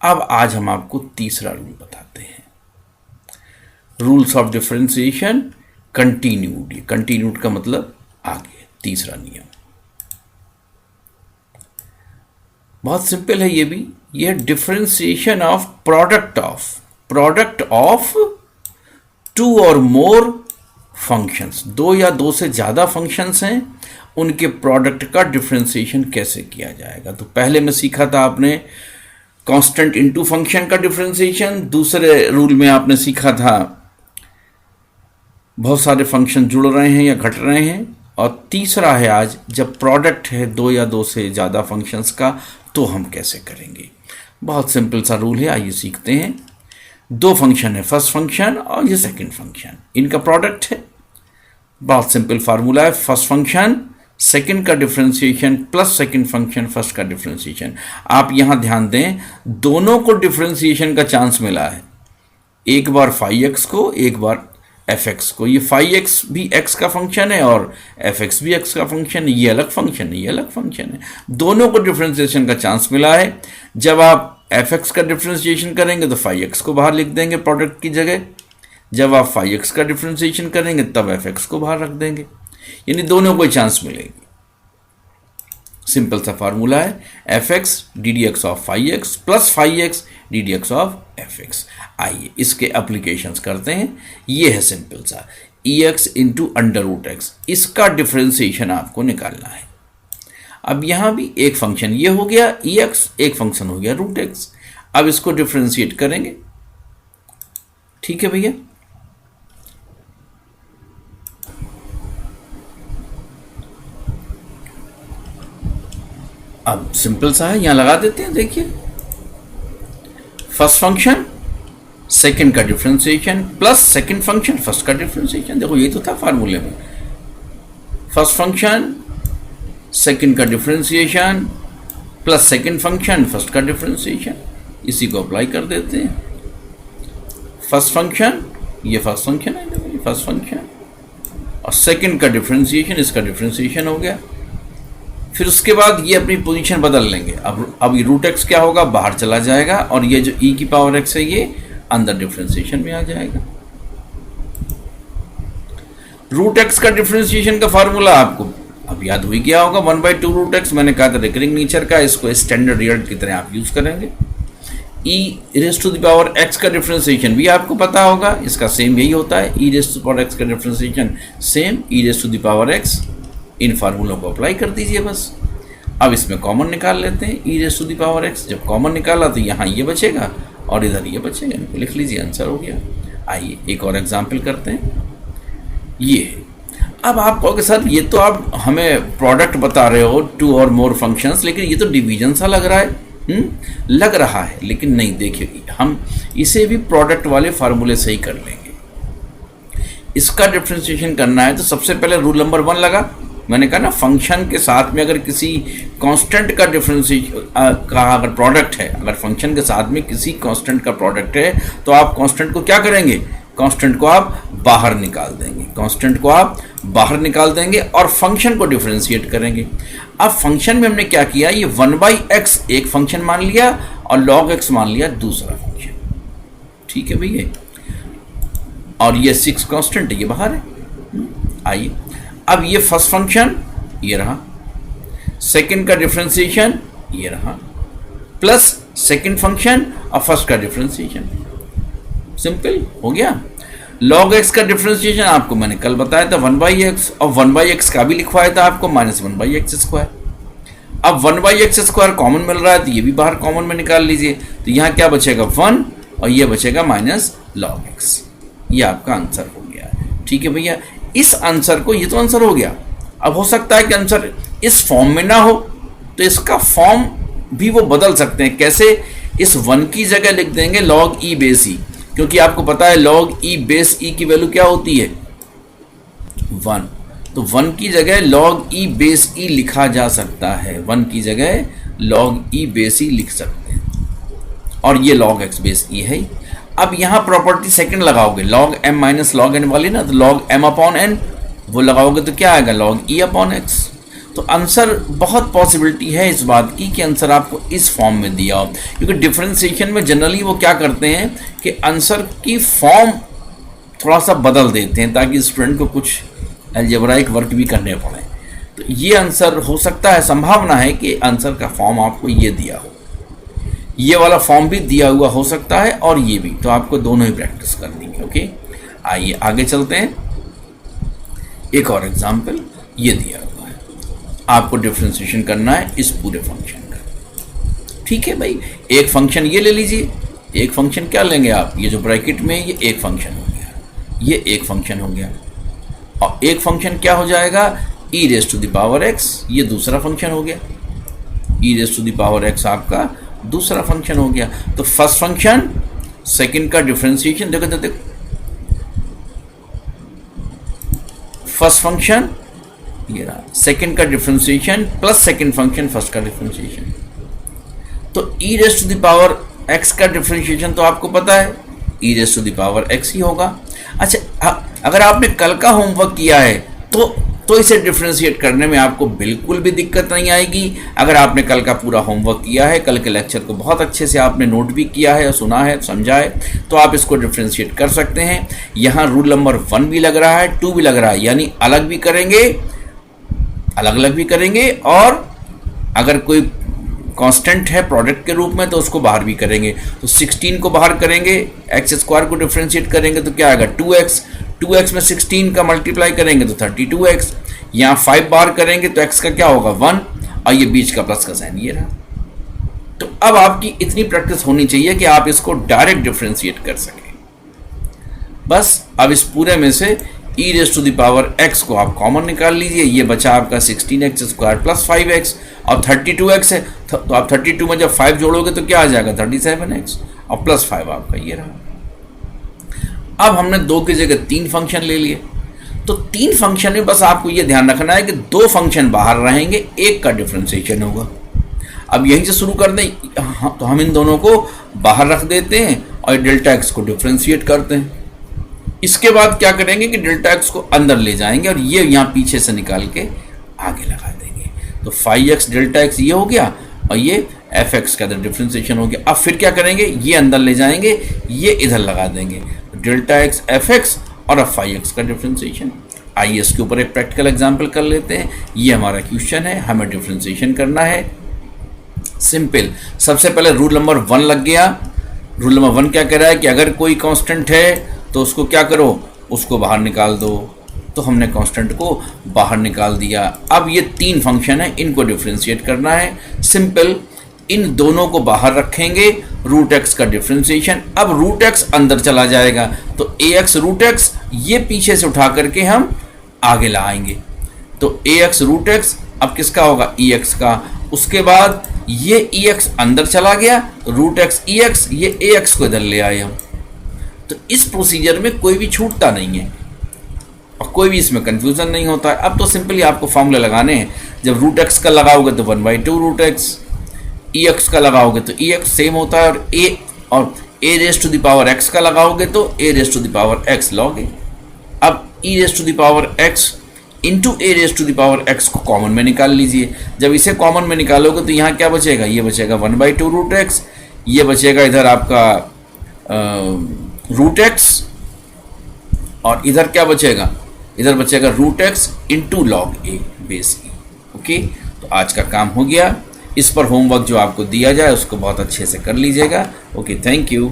अब आज हम आपको तीसरा रूल बताते हैं, rules of differentiation continued. Continued का मतलब आगे, तीसरा नियम बहुत सिंपल है। ये differentiation of product of two और मोर फंक्शंस, दो या दो से ज़्यादा फंक्शंस हैं, उनके प्रोडक्ट का डिफरेंशिएशन कैसे किया जाएगा। तो पहले में सीखा था आपने कांस्टेंट इनटू फंक्शन का डिफरेंशिएशन, दूसरे रूल में आपने सीखा था बहुत सारे फंक्शन जुड़ रहे हैं या घट रहे हैं, और तीसरा है आज जब प्रोडक्ट है दो या दो से ज़्यादा फंक्शंस का, तो हम कैसे करेंगे। बहुत सिंपल सा रूल है, आइए सीखते हैं। दो फंक्शन है, फर्स्ट फंक्शन और ये सेकंड फंक्शन, इनका प्रोडक्ट है। बहुत सिंपल फार्मूला है, फर्स्ट फंक्शन सेकंड का differentiation plus second function first का डिफरेंशिएशन। आप यहां ध्यान दें, दोनों को डिफरेंशिएशन का चांस मिला है, एक बार फाई एक्स को, एक बार एफ एक्स को। ये फाई एक्स भी एक्स का फंक्शन है और एफ एक्स भी एक्स का फंक्शन है, ये अलग फंक्शन है, ये अलग फंक्शन है, दोनों को डिफरेंशिएशन का चांस मिला है। जब आप एफ एक्स का डिफरेंशिएशन करेंगे तो फाई एक्स को बाहर लिख देंगे प्रोडक्ट की जगह, जब आप फाई एक्स का डिफरेंशिएशन करेंगे तब एफ एक्स को बाहर रख देंगे, यानी दोनों को चांस मिलेगी। सिंपल सा फार्मूला है, f x d d x of phi x plus phi x d d x of f x. आइए इसके एप्लीकेशंस करते हैं। ये है सिंपल सा e x into under root x, इसका डिफरेंशिएशन आपको निकालना है। अब यहां भी एक फंक्शन ये हो गया ई एक्स, एक फंक्शन हो गया रूट एक्स। अब इसको डिफरेंशिएट करेंगे, ठीक है भैया। अब सिंपल सा है, यहां लगा देते हैं। देखिए फर्स्ट फंक्शन सेकंड का differentiation plus second function first का डिफरेंशिएशन। देखो ये तो था फार्मूले में, फर्स्ट फंक्शन सेकंड का differentiation plus second function first का डिफरेंशिएशन। इसी को अप्लाई कर देते हैं। फर्स्ट फंक्शन, ये फर्स्ट फंक्शन है, फर्स्ट फंक्शन, और सेकंड का डिफरेंशिएशन, इसका डिफरेंशिएशन हो गया। फिर उसके बाद ये अपनी पोजीशन बदल लेंगे। अब ये रूट एक्स क्या होगा, बाहर चला जाएगा, और ये जो ई की पावर एक्स है ये अंदर डिफरेंशिएशन में आ जाएगा। रूट एक्स का डिफरेंशिएशन का फार्मूला आपको अब याद हो ही गया होगा, 1/2 रूट एक्स। मैंने कहा था रिकरिंग नेचर का, इसको स्टैंडर्ड रिजल्ट की तरह आप यूज करेंगे। E raise to the power x का डिफरेंशिएशन भी आपको पता होगा, इसका सेम यही होता है, e raise to the power x का differentiation same e raise to the power x. इन फार्मूलों को अप्लाई कर दीजिए बस। अब इसमें कॉमन निकाल लेते हैं, e raise to the power x. जब कॉमन निकाला तो यहाँ ये बचेगा और इधर ये बचेगा, इनको लिख लीजिए, आंसर हो गया। आइए एक और एग्जाम्पल करते हैं। ये है, अब आप कहोगे सर ये तो आप हमें प्रोडक्ट बता रहे हो टू और मोर फंक्शंस, लेकिन ये तो डिवीजन सा लग रहा है। लग रहा है, लेकिन नहीं, देखिए हम इसे भी प्रोडक्ट वाले फार्मूले से ही कर लेंगे। इसका डिफरेंशिएशन करना है तो सबसे पहले रूल नंबर 1 लगा। मैंने कहा ना, फंक्शन के साथ में अगर किसी कांस्टेंट का डिफरेंशिएशन का अगर प्रोडक्ट है, अगर फंक्शन के साथ में किसी कांस्टेंट का प्रोडक्ट है, तो आप कांस्टेंट को क्या करेंगे, कांस्टेंट को आप बाहर निकाल देंगे, कांस्टेंट को आप बाहर निकाल देंगे और फंक्शन को डिफरेंशिएट करेंगे। अब फंक्शन में हमने क्या किया, ये 1/x एक फंक्शन मान लिया और log x मान लिया दूसरा फंक्शन, ठीक है भैया। और ये 6 कांस्टेंट ये बाहर है। आइए अब ये फर्स्ट फंक्शन ये रहा, सेकंड का डिफरेंशिएशन ये रहा, प्लस सेकंड फंक्शन और फर्स्ट का डिफरेंशिएशन। सिंपल हो गया। log x का डिफरेंशिएशन आपको मैंने कल बताया था 1/x, और 1/x का भी लिखवाया था आपको -1/x²। अब 1/x² कॉमन मिल रहा है तो ये भी बाहर कॉमन में निकाल लीजिए, तो यहाँ क्या बचेगा 1 और ये बचेगा -log x। ये आपका आंसर हो गया, ठीक है भैया। इस आंसर को, ये तो आंसर हो गया। अब हो सकता है कि आंसर इस फॉर्म में ना हो, तो इसका फॉर्म भी वो बदल सकते हैं। कैसे, इस 1 की जगह लिख देंगे log e बेस e, क्योंकि आपको पता है log e बेस e की वैल्यू क्या होती है 1, तो 1 की जगह log e बेस e लिखा जा सकता है, 1 की जगह log e बेस e लिख सकते हैं, और ये log x बेस e है। अब यहाँ प्रॉपर्टी सेकंड लगाओगे, log m minus log n वाली ना, तो log m अपॉन n वो लगाओगे तो क्या आएगा log e अपॉन x। तो तो आंसर बहुत पॉसिबिलिटी है इस बात की कि आंसर आपको इस फॉर्म में दिया हो, क्योंकि डिफरेंशिएशन में जनरली वो क्या करते हैं कि आंसर की फॉर्म थोड़ा सा बदल देते हैं ताकि स्टूडेंट को कुछ अलजेब्राइक वर्क भी करने पड़े। तो ये आंसर हो सकता है, संभावना है कि आंसर का फॉर्म आपको ये दिया हो, ये वाला फॉर्म भी दिया हुआ हो सकता है और ये भी, तो आपको दोनों ही प्रैक्टिस करनी है। ओके, आइए आगे चलते हैं। एक और एग्जाम्पल ये दिया हुआ है, आपको डिफरेंशिएशन करना है इस पूरे फंक्शन का। ठीक है भाई, एक फंक्शन ये ले लीजिए, एक फंक्शन क्या लेंगे आप, ये जो ब्रैकेट में ये एक फंक्शन हो गया, ये एक फंक्शन हो गया, और एक फंक्शन क्या हो जाएगा e raise to the power x, ये दूसरा फंक्शन हो गया, e raise to the power x आपका दूसरा फंक्शन हो गया। तो फर्स्ट फंक्शन सेकंड का डिफरेंशिएशन, देखो फर्स्ट फंक्शन ये रहा, सेकंड का differentiation plus second function first का डिफरेंशिएशन। तो e raise to the power x का डिफरेंशिएशन तो आपको पता है e raise to the power x ही होगा। अच्छा, अगर आपने कल का होमवर्क किया है तो इसे डिफरेंशिएट करने में आपको बिल्कुल भी दिक्कत नहीं आएगी। अगर आपने कल का पूरा होमवर्क किया है, कल के लेक्चर को बहुत अच्छे से आपने नोट भी किया है, सुना है, समझा है, तो आप इसको डिफरेंशिएट कर सकते हैं। यहाँ रूल नंबर 1 भी लग रहा है, 2 भी लग रहा है, यानी अलग भी करेंगे, अलग अलग भी करेंगे, और अगर कोई कांस्टेंट है प्रोडक्ट के रूप में तो उसको बाहर भी करेंगे। तो 16 को बाहर करेंगे, एक्स स्क्वायर को डिफरेंशिएट करेंगे तो क्या आएगा 2x, 2x में 16 का मल्टीप्लाई करेंगे तो 32x, यहाँ 5 बाहर करेंगे तो x का क्या होगा 1, और ये बीच का प्लस का साइन ये रहा। तो अब आपकी इतनी प्रैक्टिस होनी चाहिए कि आप इसको डायरेक्ट डिफरेंशिएट कर सकें। बस अब इस पूरे में से e raise to the power x को आप कॉमन निकाल लीजिए, ये बचा आपका 16x स्क्वायर प्लस 5x, और 32x है तो आप 32 में जब 5 जोड़ोगे तो क्या आ जाएगा 37x, और प्लस 5 आपका ये रहा। अब हमने 2 की जगह 3 फंक्शन ले लिए, तो 3 फंक्शन में बस आपको ये ध्यान रखना है कि 2 फंक्शन बाहर रहेंगे, एक का डिफरेंशिएशन होगा। अब यहीं से शुरू कर दें, तो हम इन दोनों को बाहर रख देते हैं और डेल्टा x को डिफरेंशिएट करते हैं। इसके बाद क्या करेंगे कि डेल्टा x को अंदर ले जाएंगे और ये यहाँ पीछे से निकाल के आगे लगा देंगे। तो 5x डेल्टा x ये हो गया, और ये fx का डिफरेंशिएशन हो गया। अब फिर क्या करेंगे, ये अंदर ले जाएंगे, ये इधर लगा देंगे, डेल्टा x fx और अब 5x का डिफरेंशिएशन। आइए इसके ऊपर एक प्रैक्टिकल एग्जाम्पल कर लेते हैं। ये हमारा क्वेश्चन है, हमें डिफरेंशिएशन करना है। सिंपल, सबसे पहले रूल नंबर 1 लग गया। रूल नंबर 1 क्या कह रहा है कि अगर कोई कांस्टेंट है तो उसको क्या करो, उसको बाहर निकाल दो। तो हमने कांस्टेंट को बाहर निकाल दिया। अब ये 3 फंक्शन है, इनको डिफरेंशिएट करना है। सिंपल, इन दोनों को बाहर रखेंगे, रूट एक्स का डिफरेंशिएशन। अब रूट एक्स अंदर चला जाएगा तो ए एक्स रूट एक्स ये पीछे से उठा करके हम आगे लाएंगे। तो ए एक्स रूट एक्स अब किसका होगा, ई एक्स का। उसके बाद ये ई एक्स अंदर चला गया, रूट एक्स ई एक्स, ये ए एक्स को इधर ले आए हम। तो इस प्रोसीजर में कोई भी छूटता नहीं है और कोई भी इसमें कंफ्यूजन नहीं होता है। अब तो सिंपली आपको फॉर्मूले लगाने हैं। जब रूट एक्स का लगाओगे तो 1/2 रूट एक्स, ई एक्स का लगाओगे तो ई एक्स सेम होता है, और a raise to the power x का लगाओगे तो a raise to the power x लोगे। अब e raise to the power x into a raise to the power x को कॉमन में निकाल लीजिए। जब इसे कॉमन में निकालोगे तो यहाँ क्या बचेगा, ये बचेगा 1/2 रूट एक्स, ये बचेगा इधर आपका रूट एक्स, और इधर क्या बचेगा, इधर बचेगा रूट एक्स इंटू लॉग ए बेस ई। ओके, तो आज का काम हो गया। इस पर होमवर्क जो आपको दिया जाए उसको बहुत अच्छे से कर लीजिएगा। Okay, thank you.